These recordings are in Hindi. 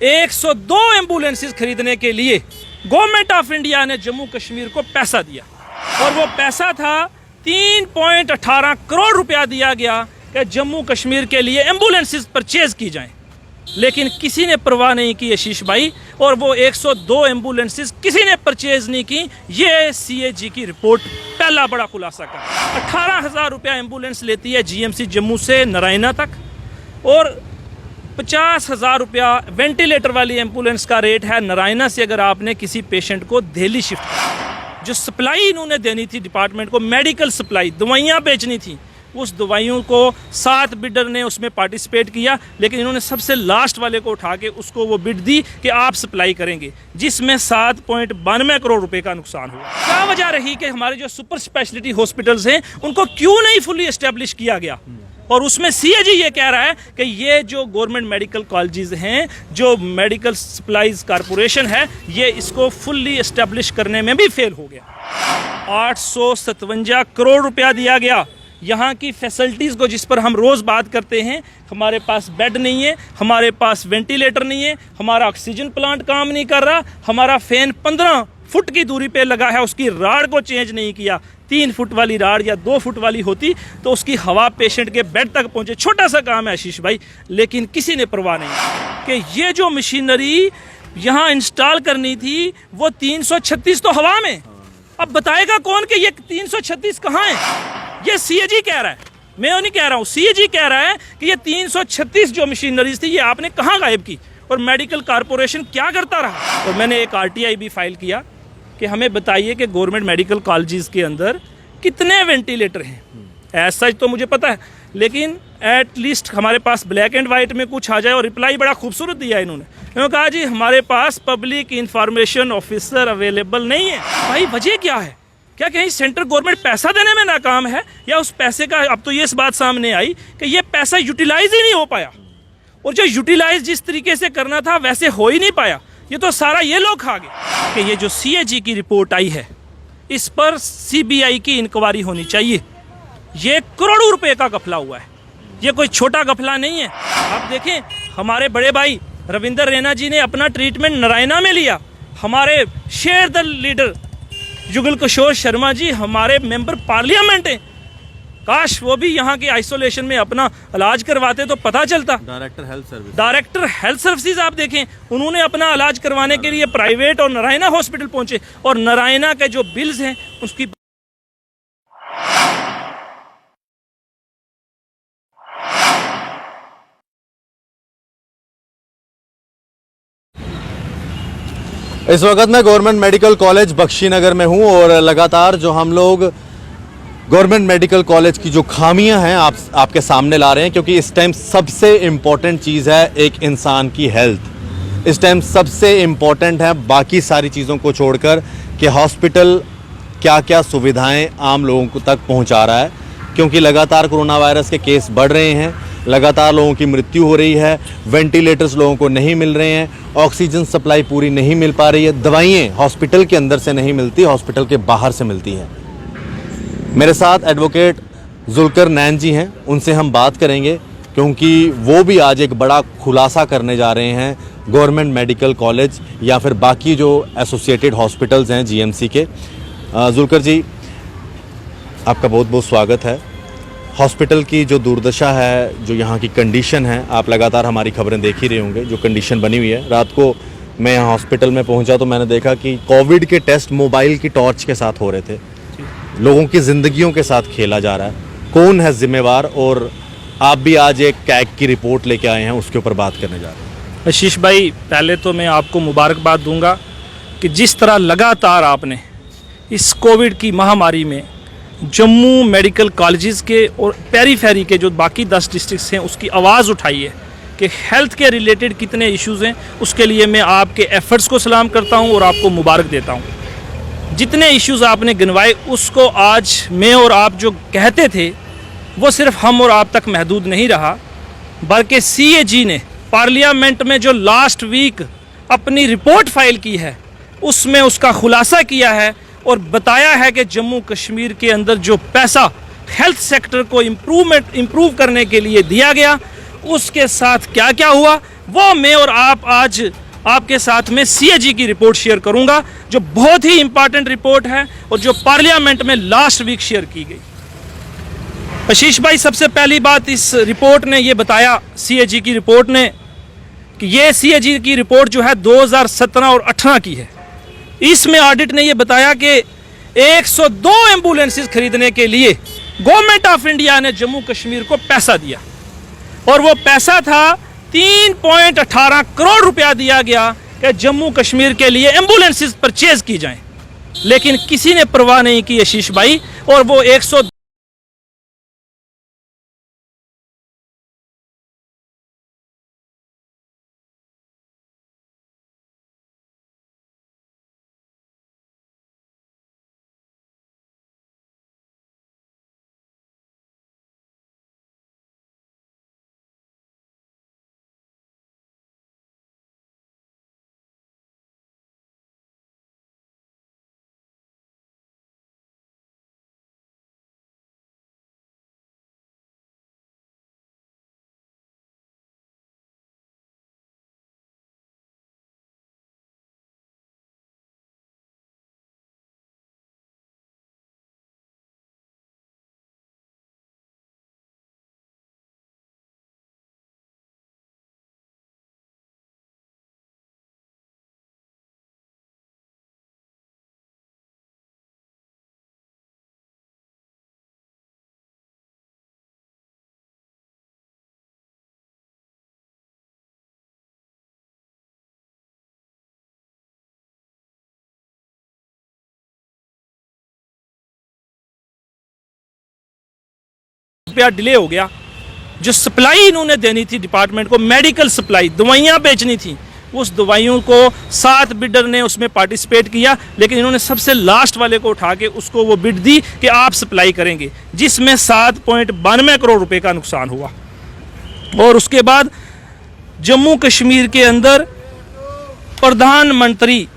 102 एम्बुलेंसेस खरीदने के लिए गवर्नमेंट ऑफ इंडिया ने जम्मू कश्मीर को पैसा दिया और वो पैसा था 3.18 करोड़ रुपया दिया गया कि जम्मू कश्मीर के लिए एम्बुलेंसेस परचेज की जाएं। लेकिन किसी ने परवाह नहीं की आशीष भाई, और वो 102 एम्बुलेंसेस किसी ने परचेज नहीं की। ये CAG की रिपोर्ट पहला बड़ा खुलासा कर 18,000 रुपया एम्बुलेंस लेती है GMC जम्मू से नारायणा तक, और 50,000 रुपया वेंटिलेटर वाली एम्बुलेंस का रेट है नारायणा से अगर आपने किसी पेशेंट को दिल्ली शिफ्ट किया। जो सप्लाई इन्होंने देनी थी डिपार्टमेंट को, मेडिकल सप्लाई, दवाइयाँ बेचनी थी, उस दवाइयों को 7 बिडर ने उसमें पार्टिसिपेट किया, लेकिन इन्होंने सबसे लास्ट वाले को उठा के उसको वो बिड दी कि आप सप्लाई करेंगे, जिसमें 7.92 करोड़ रुपए का नुकसान हुआ। क्या वजह रही कि हमारे जो सुपर स्पेशलिटी हॉस्पिटल्स हैं उनको क्यों नहीं फुली एस्टेब्लिश किया गया? और उसमें CAG ये कह रहा है कि ये जो गवर्नमेंट मेडिकल कॉलेजेस हैं, जो मेडिकल सप्लाईज कॉरपोरेशन है, ये इसको फुल्ली एस्टेब्लिश करने में भी फेल हो गया। 857 करोड़ रुपया दिया गया। यहाँ की फैसिलिटीज़ को जिस पर हम रोज़ बात करते हैं, हमारे पास बेड नहीं है, हमारे पास वेंटिलेटर नहीं है, हमारा ऑक्सीजन प्लांट काम नहीं कर रहा, हमारा फैन 15 फुट की दूरी पे लगा है, उसकी राड को चेंज नहीं किया। 3 फुट वाली राड या 2 फुट वाली होती तो उसकी हवा पेशेंट के बेड तक पहुँचे। छोटा सा काम है आशीष भाई, लेकिन किसी ने परवाह नहीं कि ये जो मशीनरी यहाँ इंस्टॉल करनी थी वो 336 तो हवा में। अब बताएगा कौन कि ये 336 कहाँ है? ये CAG कह रहा है, मैं नहीं कह रहा हूँ। CAG कह रहा है कि ये 336 जो मशीनरीज थी ये आपने कहाँ गायब की, और मेडिकल कॉरपोरेशन क्या करता रहा। और मैंने एक RTI भी फाइल किया कि हमें बताइए कि गवर्नमेंट मेडिकल कॉलेजेस के अंदर कितने वेंटिलेटर हैं। ऐसा तो मुझे पता है, लेकिन एट लीस्ट हमारे पास ब्लैक एंड वाइट में कुछ आ जाए। और रिप्लाई बड़ा खूबसूरत दिया इन्होंने, इन्होंने कहा जी हमारे पास पब्लिक इंफॉर्मेशन ऑफिसर अवेलेबल नहीं है। भाई वजह क्या है? क्या कहीं सेंट्रल गवर्नमेंट पैसा देने में नाकाम है, या उस पैसे का अब तो ये इस बात सामने आई कि ये पैसा यूटिलाइज ही नहीं हो पाया, और जो यूटिलाइज जिस तरीके से करना था वैसे हो ही नहीं पाया। ये तो सारा ये लोग खा गए। कि ये जो CAG की रिपोर्ट आई है इस पर CBI की इंक्वायरी होनी चाहिए। ये करोड़ों रुपए का गफला हुआ है, ये कोई छोटा गफला नहीं है। आप देखें, हमारे बड़े भाई रविंदर रैना जी ने अपना ट्रीटमेंट नारायणा में लिया। हमारे share the leader Jugal Kishore Sharma ji हमारे मेंबर पार्लियामेंट हैं, काश वो भी यहाँ के आइसोलेशन में अपना इलाज करवाते तो पता चलता। डायरेक्टर हेल्थ सर्विसेज आप देखें, उन्होंने अपना इलाज करवाने के लिए प्राइवेट और नारायणा हॉस्पिटल पहुंचे, और नारायणा के जो बिल्स हैं उसकी इस वक्त मैं गवर्नमेंट मेडिकल कॉलेज बख्शीनगर में हूं, और लगातार जो हम लोग गवर्नमेंट मेडिकल कॉलेज की जो खामियां हैं आपके सामने ला रहे हैं, क्योंकि इस टाइम सबसे इम्पॉर्टेंट चीज़ है एक इंसान की हेल्थ। इस टाइम सबसे इम्पॉर्टेंट है बाकी सारी चीज़ों को छोड़कर कि हॉस्पिटल क्या क्या सुविधाएं आम लोगों को तक पहुंचा रहा है, क्योंकि लगातार कोरोना वायरस के केस बढ़ रहे हैं, लगातार लोगों की मृत्यु हो रही है, वेंटिलेटर्स लोगों को नहीं मिल रहे हैं, ऑक्सीजन सप्लाई पूरी नहीं मिल पा रही है, दवाइयाँ हॉस्पिटल के अंदर से नहीं मिलती, हॉस्पिटल के बाहर से मिलती हैं। मेरे साथ एडवोकेट जुल्कर नैन जी हैं, उनसे हम बात करेंगे, क्योंकि वो भी आज एक बड़ा खुलासा करने जा रहे हैं गवर्नमेंट मेडिकल कॉलेज या फिर बाकी जो एसोसिएटेड हॉस्पिटल्स हैं GMC के। जुल्कर जी, आपका बहुत बहुत स्वागत है। हॉस्पिटल की जो दुर्दशा है, जो यहाँ की कंडीशन है, आप लगातार हमारी खबरें देख ही रहे होंगे, जो कंडीशन बनी हुई है। रात को मैं यहाँ हॉस्पिटल में पहुँचा तो मैंने देखा कि कोविड के टेस्ट मोबाइल की टॉर्च के साथ हो रहे थे, लोगों की ज़िंदगियों के साथ खेला जा रहा है। कौन है जिम्मेवार? और आप भी आज एक कैग की रिपोर्ट लेके आए हैं, उसके ऊपर बात करने जा रहे हैं। आशीष भाई, पहले तो मैं आपको मुबारकबाद दूंगा कि जिस तरह लगातार आपने इस कोविड की महामारी में जम्मू मेडिकल कॉलेजेस के और पेरीफेरी के जो बाकी 10 डिस्ट्रिक्ट्स हैं उसकी आवाज़ उठाई है कि हेल्थ के रिलेटेड कितने इश्यूज़ हैं। उसके लिए मैं आपके एफ़र्ट्स को सलाम करता हूं और आपको मुबारक देता हूं। जितने इश्यूज़ आपने गिनवाए उसको आज मैं और आप जो कहते थे वो सिर्फ हम और आप तक महदूद नहीं रहा, बल्कि CAG ने पार्लियामेंट में जो लास्ट वीक अपनी रिपोर्ट फाइल की है उसमें उसका खुलासा किया है और बताया है कि जम्मू कश्मीर के अंदर जो पैसा हेल्थ सेक्टर को इम्प्रूव करने के लिए दिया गया उसके साथ क्या क्या हुआ वो मैं और आप आज आपके साथ में सीएजी की रिपोर्ट शेयर करूंगा, जो बहुत ही इंपॉर्टेंट रिपोर्ट है और जो पार्लियामेंट में लास्ट वीक शेयर की गई। आशीष भाई, सबसे पहली बात इस रिपोर्ट ने ये बताया, सीएजी की रिपोर्ट ने, कि ये सीएजी की रिपोर्ट जो है 2017 और 18 की है। इसमें ऑडिट ने ये बताया कि 102 एम्बुलेंसेस खरीदने के लिए गवर्नमेंट ऑफ इंडिया ने जम्मू कश्मीर को पैसा दिया और वो पैसा था 3.18 करोड़ रुपया दिया गया कि जम्मू कश्मीर के लिए एम्बुलेंसेस परचेज की जाएं। लेकिन किसी ने परवाह नहीं की आशीष भाई, और वो 100 रुपया डिले हो गया। जो सप्लाई इन्होंने देनी थी डिपार्टमेंट को, मेडिकल सप्लाई, दवाइयाँ बेचनी थी, उस दवाइयों को 7 बिडर ने उसमें पार्टिसिपेट किया, लेकिन इन्होंने सबसे लास्ट वाले को उठा के उसको वो बिड दी कि आप सप्लाई करेंगे, जिसमें 7.92 करोड़ रुपए का नुकसान हुआ। और उसके बाद जम्मू कश्मीर के अंदर प्रधानमंत्री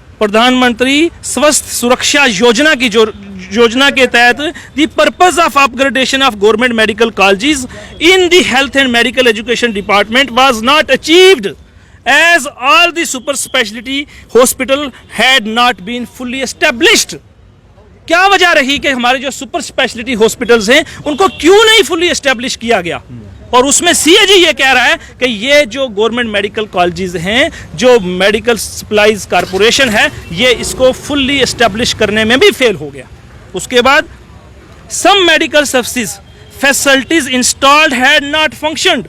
स्वास्थ्य सुरक्षा योजना की जो योजना के तहत the purpose of upgradation of government medical colleges in the health and medical education department was not achieved as all the super speciality hospital had not been fully established. क्या वजह रही कि हमारे जो सुपर स्पेशलिटी हॉस्पिटल्स हैं उनको क्यों नहीं फुल्ली एस्टेब्लिश किया गया? और उसमें सीएजी ये कह रहा है कि ये जो गवर्नमेंट मेडिकल कॉलेजेस हैं, जो मेडिकल सप्लाईज कारपोरेशन है, ये इसको फुल्ली एस्टेब्लिश करने में भी फेल हो गया। उसके बाद some medical services facilities installed had not functioned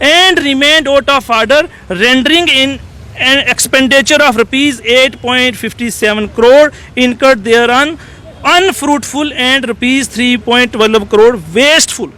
and remained out of order, rendering in an expenditure of rupees 8.57 crore incurred thereon unfruitful and rupees 3.12 crore wasteful।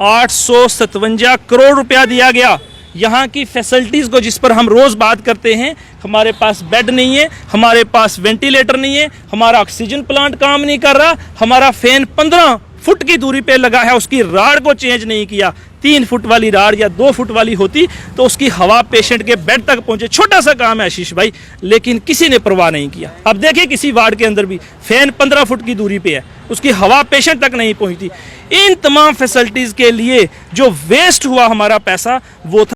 857 crore रुपया दिया गया। यहाँ की फैसिलिटीज़ को जिस पर हम रोज़ बात करते हैं, हमारे पास बेड नहीं है, हमारे पास वेंटिलेटर नहीं है, हमारा ऑक्सीजन प्लांट काम नहीं कर रहा, हमारा फैन 15 फुट की दूरी पे लगा है, उसकी राड को चेंज नहीं किया। 3 फुट वाली राड या 2 फुट वाली होती तो उसकी हवा पेशेंट के बेड तक पहुंचे। छोटा सा काम है आशीष भाई, लेकिन किसी ने परवाह नहीं किया। अब देखिए किसी वार्ड के अंदर भी फैन 15 फुट की दूरी पे है, उसकी हवा पेशेंट तक नहीं पहुंचती। इन तमाम फैसिलिटीज़ के लिए जो वेस्ट हुआ हमारा पैसा, वो था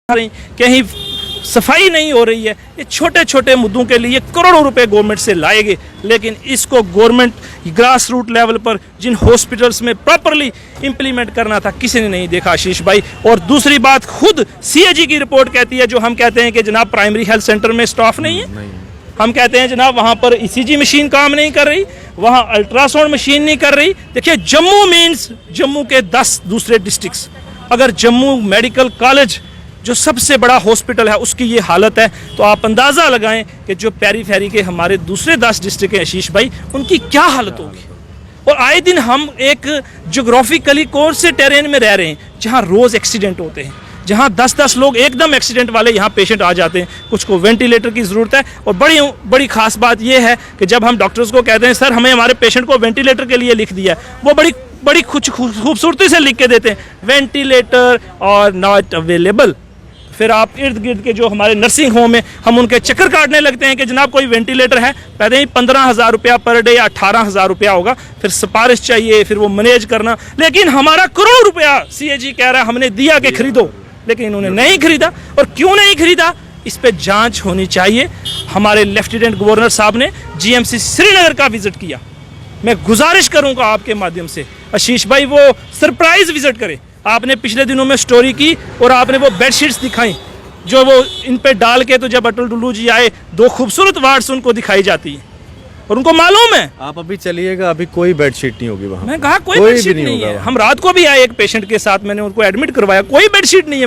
रही, कहीं सफाई नहीं हो रही है। ये छोटे छोटे मुद्दों के लिए करोड़ों रुपए गवर्नमेंट से लाएंगे, लेकिन इसको गवर्नमेंट ग्रास रूट लेवल पर जिन हॉस्पिटल्स में प्रॉपरली इंप्लीमेंट करना था किसी ने नहीं देखा आशीष भाई। और दूसरी बात, खुद सीएजी की रिपोर्ट कहती है, जो हम कहते हैं कि जनाब प्राइमरी हेल्थ सेंटर में स्टाफ नहीं है, हम कहते हैं जनाब वहाँ पर ईसीजी मशीन काम नहीं कर रही, वहाँ अल्ट्रासाउंड मशीन नहीं कर रही। देखिए जम्मू मीन्स जम्मू के 10 दूसरे डिस्ट्रिक्ट्स, अगर जम्मू मेडिकल कॉलेज जो सबसे बड़ा हॉस्पिटल है उसकी ये हालत है, तो आप अंदाज़ा लगाएं कि जो पेरीफेरी के हमारे दूसरे 10 डिस्ट्रिक्ट हैं आशीष भाई, उनकी क्या हालत होगी। और आए दिन हम एक जोग्राफिकली कौन से टेरेन में रह रहे हैं जहाँ रोज़ एक्सीडेंट होते हैं, जहाँ 10-10 लोग एकदम एक्सीडेंट वाले यहाँ पेशेंट आ जाते हैं, कुछ को वेंटिलेटर की ज़रूरत है। और बड़ी खास बात यह है कि जब हम डॉक्टर्स को कहते हैं सर हमें हमारे पेशेंट को वेंटिलेटर के लिए लिख दिया है, वो बड़ी खूबसूरती से लिख के देते हैं वेंटिलेटर और नॉट अवेलेबल। फिर आप इर्द गिर्द के जो हमारे नर्सिंग होम है हम उनके चक्कर काटने लगते हैं कि जनाब कोई वेंटिलेटर है, पहले ही 15,000 रुपया पर डे या 18,000 रुपया होगा, फिर सिफारिश चाहिए, फिर वो मैनेज करना। लेकिन हमारा करोड़ रुपया सीएजी कह रहा है हमने दिया कि खरीदो, लेकिन इन्होंने नहीं खरीदा। और क्यों नहीं खरीदा, इस पे जांच होनी चाहिए। हमारे लेफ्टिनेंट गवर्नर साहब ने जीएमसी श्रीनगर का विजिट किया, मैं गुजारिश करूंगा आपके माध्यम से आशीष भाई वो सरप्राइज विजिट करे। आपने पिछले दिनों में स्टोरी की और आपने वो बेडशीट्स दिखाई जो वो इन पे डाल के, तो जब अटल डुल्लू जी आए 2 खूबसूरत वार्ड्स उनको दिखाई जाती है और उनको मालूम है। आप अभी चलिएगा, अभी कोई बेडशीट नहीं होगी वहाँ। मैं कहा कोई बेडशीट नहीं है। हम रात को भी आए एक पेशेंट के साथ, मैंने उनको एडमिट करवाया, कोई बेडशीट नहीं है।